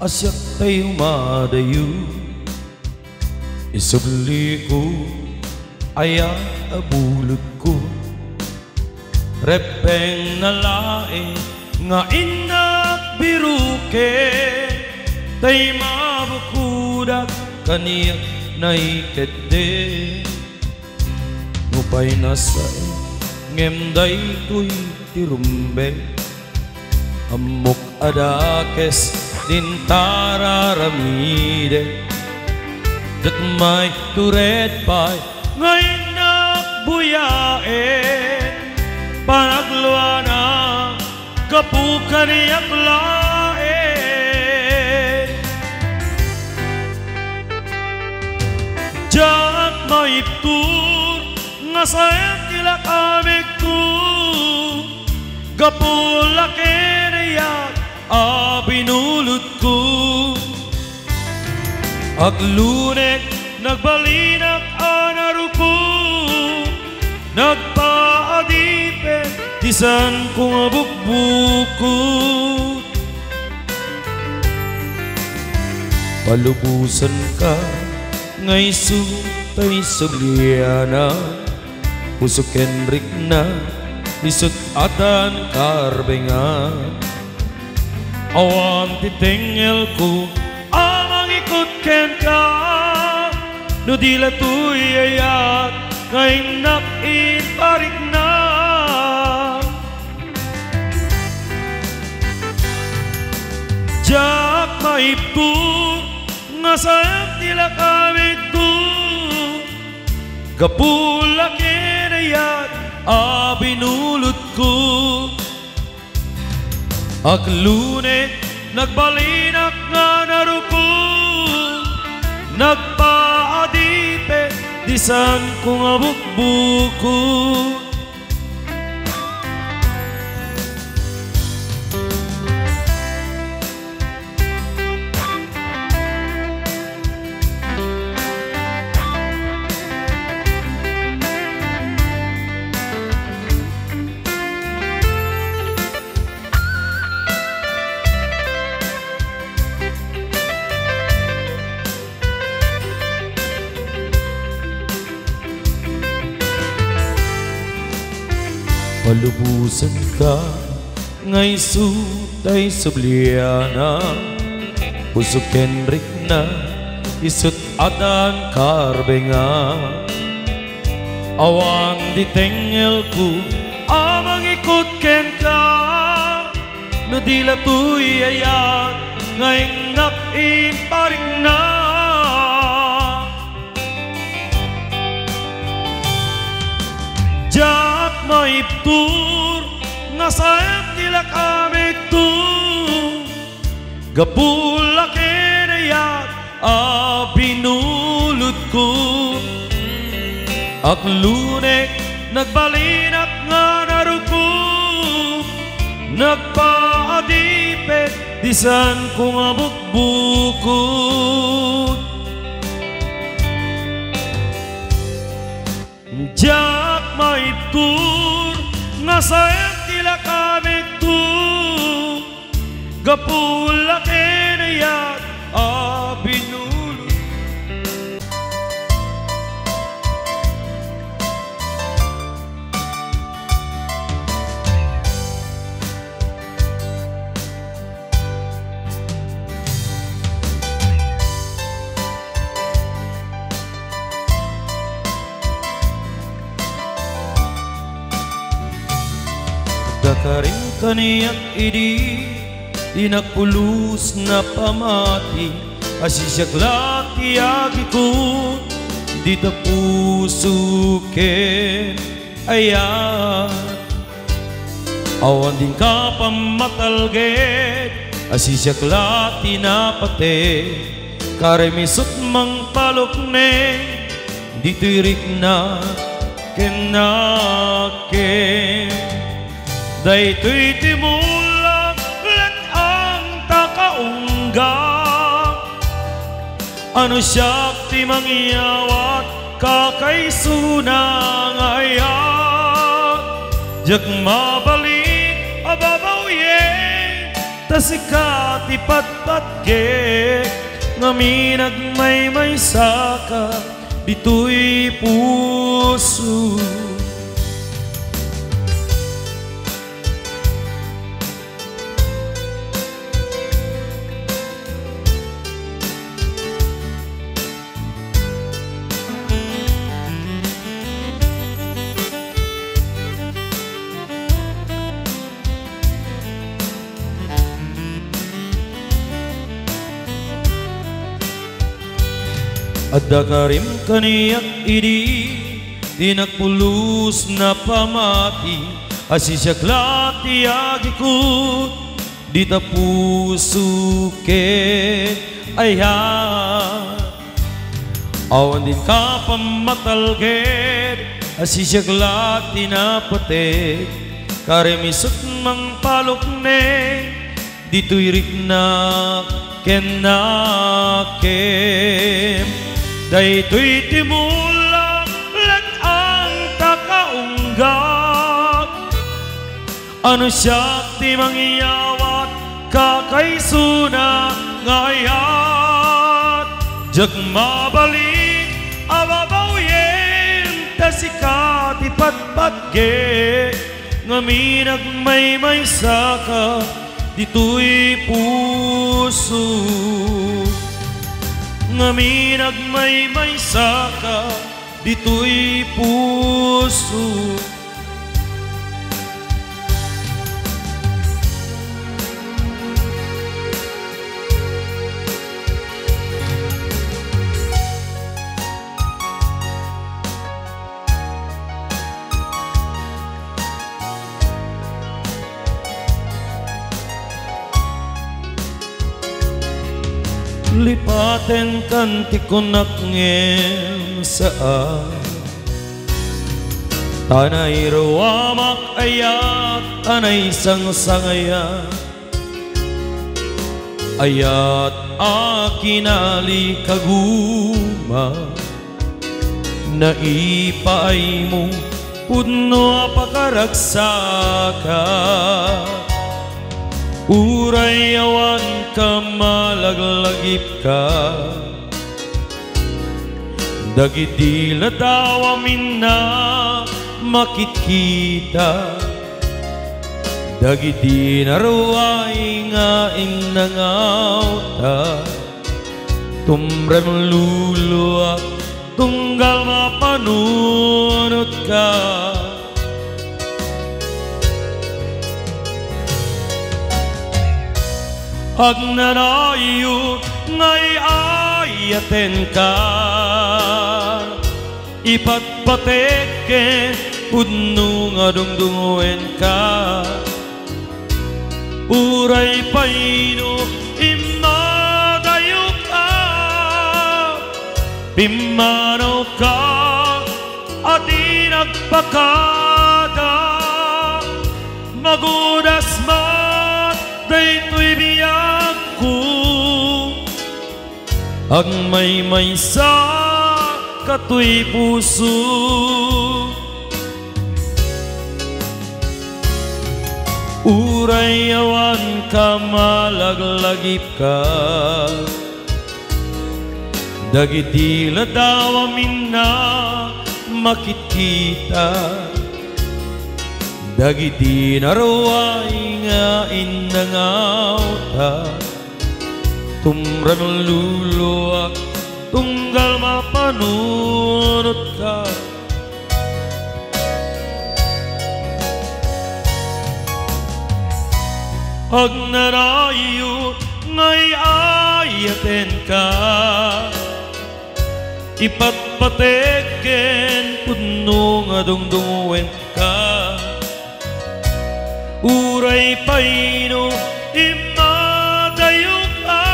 asyak tayo madayo. Isubli ko aya abulot ko, repeng nalae nga inak biruke, tay mabukudak kaniyak naikede. Ngupay nasay ngemday ko'y tirumbe, amok adakes din tararamide. Dat may turet pa'y ngayon nakbuyae, panagluwa na kapukan niyak lae. Diyak maiptur nga sayang tila kamig ko, kapulake niyak abinulot ko. Aglunek nagbalinak anaruko, nagpaadipet tisan kong abukbukot. Palubusan ka ngay sutay sugliana, pusok Henrik na isut atan karbenga. Awan titingel ko amang ikot ken ka, no dila tuy ayat ngayon nakiparik na. Diyak maiptur nga sayang tila kamig ko, kapulake nayat abinulot ko. Aglunek nagbalinak nga naruko, nagpaadipe disan kong abukbukot. Palubusan ka ngay sutay subliana, pusok Henrik na isut adan karbenga. Awan ditengel ko amang ikot ken ka, no dila tuy ayat ngayon nakiparik na. Diyak maiptur nga sayang tila kamig to, kapulake nayat abinulot ko. Aglunek nagbalinak nga naruko, nagpaadipet disan kong abukbukot. Diyak maiptur nga sayang tila kamig to, kapulake nayat abinulot. Dakaring kaniyak idi inakpulus na pamati, asisyak lati agikun di tapusuken ayan. Awan din ka pamatalget, asisyak lati na pate, karemisot mang palokne di tirik na kenaken. Daytoy timulak let ang takaungga, ano siyak ti mangyawat kakaisunang ayat. Jak mabalik ababawye sikat ipatpatge ngamin agmay saka ditoy puso. Adda karim kaniyak idi tinagpulus na pamati asisyaklati agikut di tapuso ke ayhan awan din ka pamatalged asisyaklati na patek karimisot mang palukne dito'y riknak kenakem daytoy timulak lag ang takaunggak ano siya ti mangyawat kakaysuna ngayat jag mabalik ababawyem ta sikat ipatpatge ngamin agmay saka dito'y puso ngamin agmay saka dito'y puso. Lipaten kanti kunak ngem saan tanay rawamak ayat anay sang-sangaya ayat akinali kaguma naipaay mo pudno apakaragsaka uray awan ka malaglagip ka dagiti latawa minna makikita dagiti naruay nga inangauta tumrem luluak tunggal mapanunot ka agnanayo ngay ayaten ka ipatpateke pudno nga dungdungoen ka uray paino imadayo ka pimanaw ka at inagpakada magudas mat daytoy biyag ko agmay sa katoy puso uray awan ka malaglagip ka dagiti ladawa minna makikita dagiti naruay nga inangauta tumran luluak tunggal mapanunot ka agnanayo ngay ayaten ka ipatpateken pudno nga dungdungoen ka uray paino imadayo ka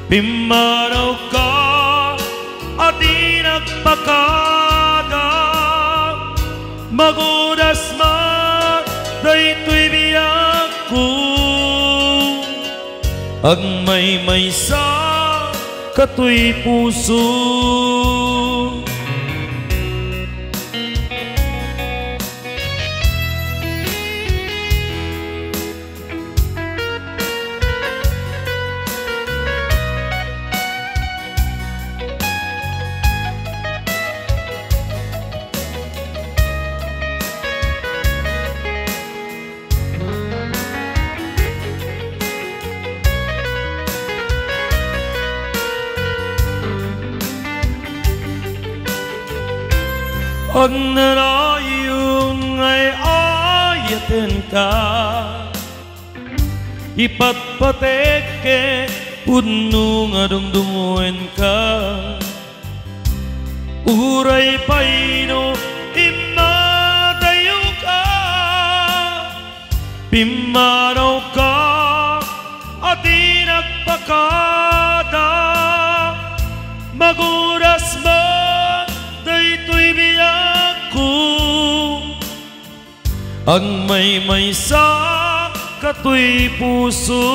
pimanaw ka at inagpakada magudas mat daytoy biyag ko agmay sa katoy puso Huwag na tayong ay ayatin ka, ipatpateke puno nga dumdumuin ka. Uray paino imadayo ka, pimanaw ka at inagpakada. Maguras mo daytoy biyak ko, ang may sa katoy puso.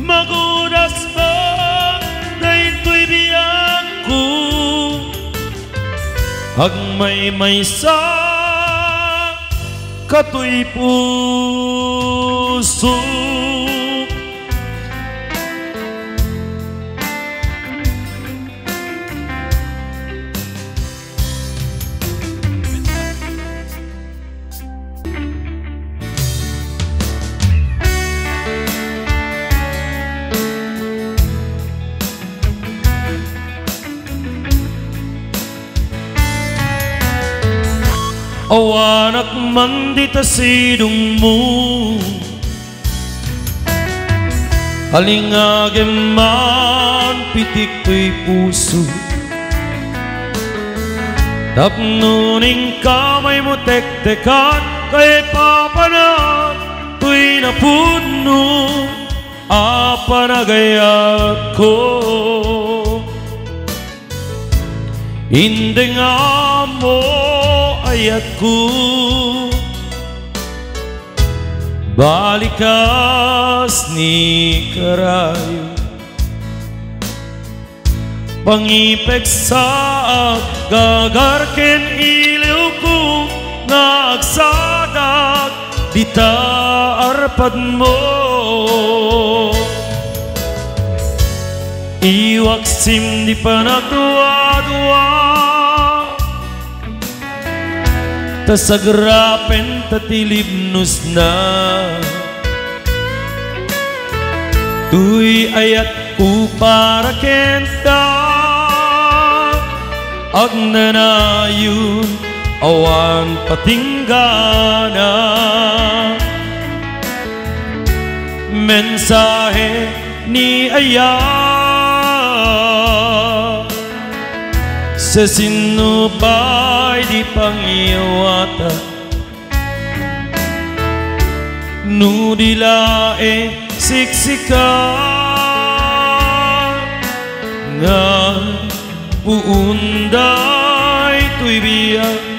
Maguras mo daytoy biyak ko, ang may sa katoy puso. Awanak man di ta sidong mo, alingagem man pitik to'y puso. Tapnuning kamay mo tek-tekan, kay papanag to'y napuno, apanagayat ko. Hindi nga mo ayat ko, balikas ni karayo. Pangipek sa gagarken iliw ko, nagsadag di ta arpad mo. Iwaksim di pa nagduwa-duwa, tasagrapen tatilibnos na. Tuy ayat ku para kenta, agnanayun awan patinggana. Mensahe ni ayat sa sinupay di pangiwata, nudilae siksikan nga puunday to'y biyak.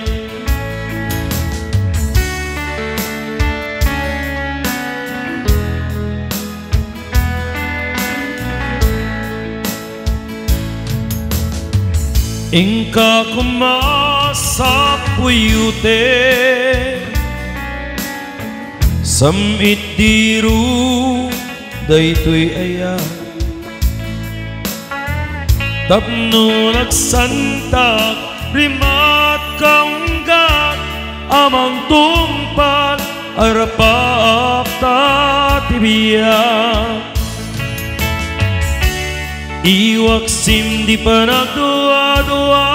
Ingka kumasapuyute, samit diru daytoy aya. Tapno nagsantak rimat kaunggat, amang tumpat arapap tatibiyak. Iwaksim di pa nagduwa-duwa,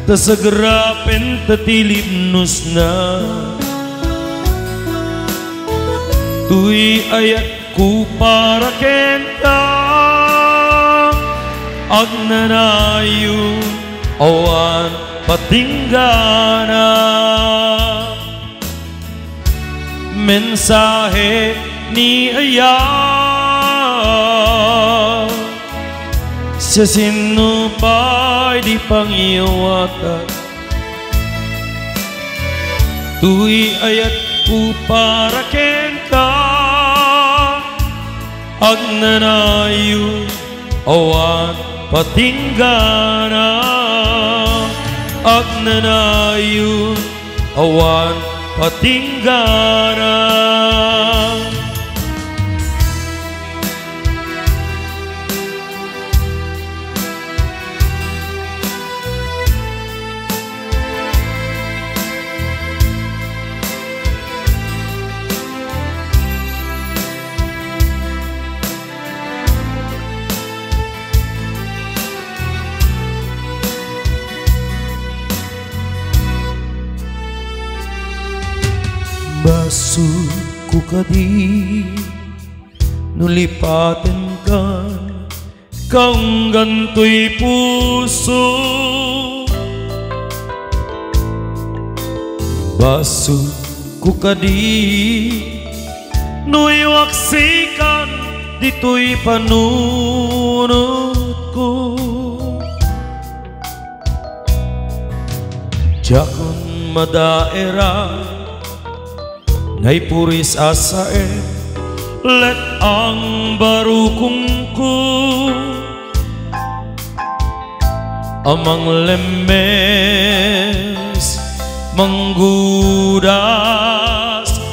tasagrapen tatilibnos na. Tuy ayat ku para kenta, agnanayon awan patinggana. Mensahe ni ayat sa sinupay di pangiwata, tuy ayat ku para kenta, agnanayon awan patinggana. Agnanayon awan patinggana. puso ko kadi nulipaten kan kang ganto'y puso baso ko kadi nuiwaksikan dito'y panunod ko jakon madaera ngay puris asae let ang barukong ko amang lemes manggudas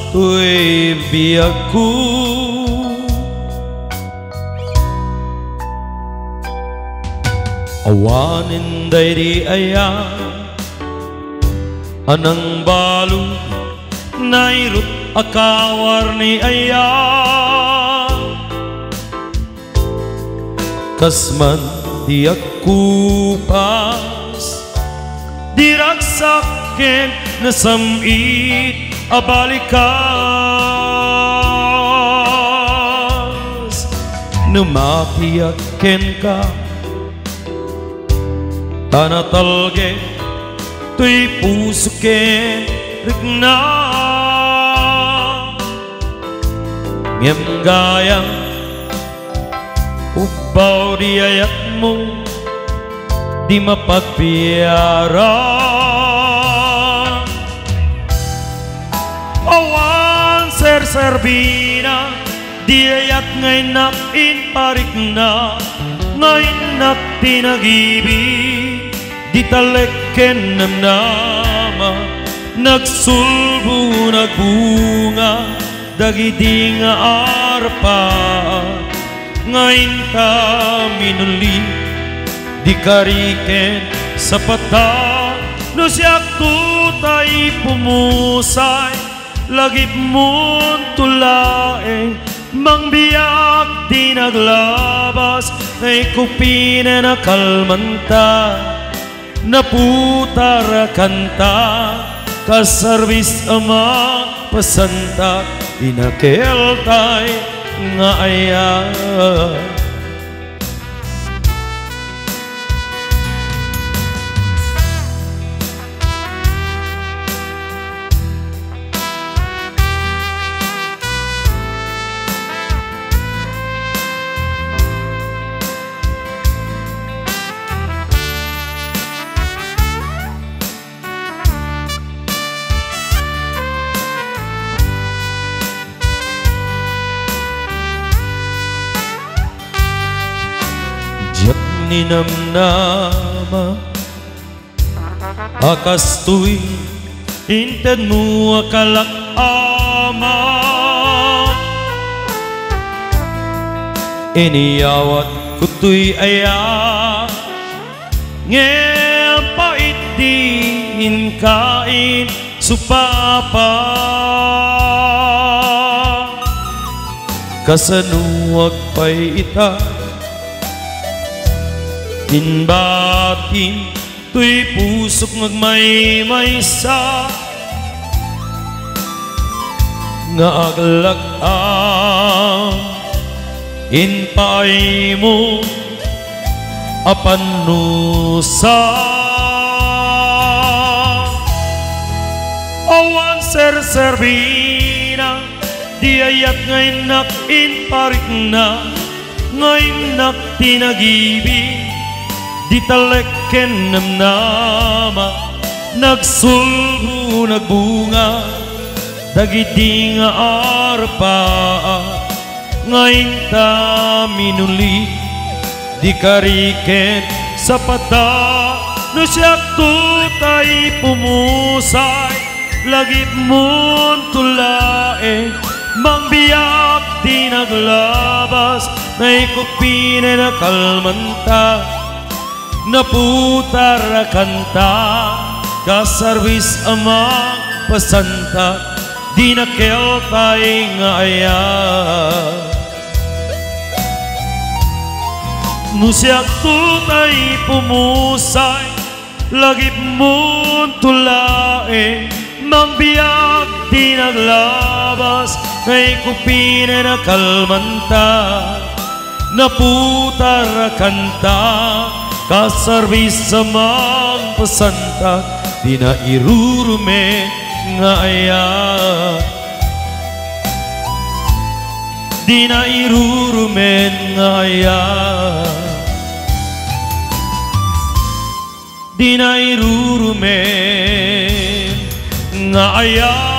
tu'y biyag ko awanin day di aya anang balu nairut akawar ni aya kasman di aku pas diragsakin na samit abalikas numapiyakin ka tanatalge tuy puso ken rigna ngem gayang ubaw di ayak mo di mapagpiara awan ser-serbina di ayak ngay nakin parik na ngay nak tinagibig di taleken namnama nagsulbo nagbunga dagiti nga arpa ngayon ta minuli di kariken sa pata no siyak tutay pumusay lagip mon tulaeng mangbiyak di naglabas ay kupina na kalmanta naputar kanta kasarbis ama pasantak inakeltay nga aya ninamnama akas tu'y inted mo akalak ama iniyawat ko tu'y aya ngem pait din kain supapa kasanuwag pa'y ita inbatin tuy pusok ngagmaymaysa nga aglak-am inpay mo apanusa awan ser-serbina di ayat ngayon nak inparik na ngayon nak tinagibig di taleken namnama nagsulbo nagbunga dagiti nga arpa ngayon ta minuli di kariken sa pata no siyak tutay pumusay lagip mon tulaeng mangbiyak di naglabas na ikupina na kalmanta naputar kanta kasarbis amang pasanta di nakeltay nga aya nusyak tutay pumusay lagip mon tulaeng Magbiyak di naglabas, ngay kupine na kalmanta, naputar kanta, kasarbis sa magpasanta, di na irurume nga aya. Di na irurumen nga aya. Di na irurumen nga aya.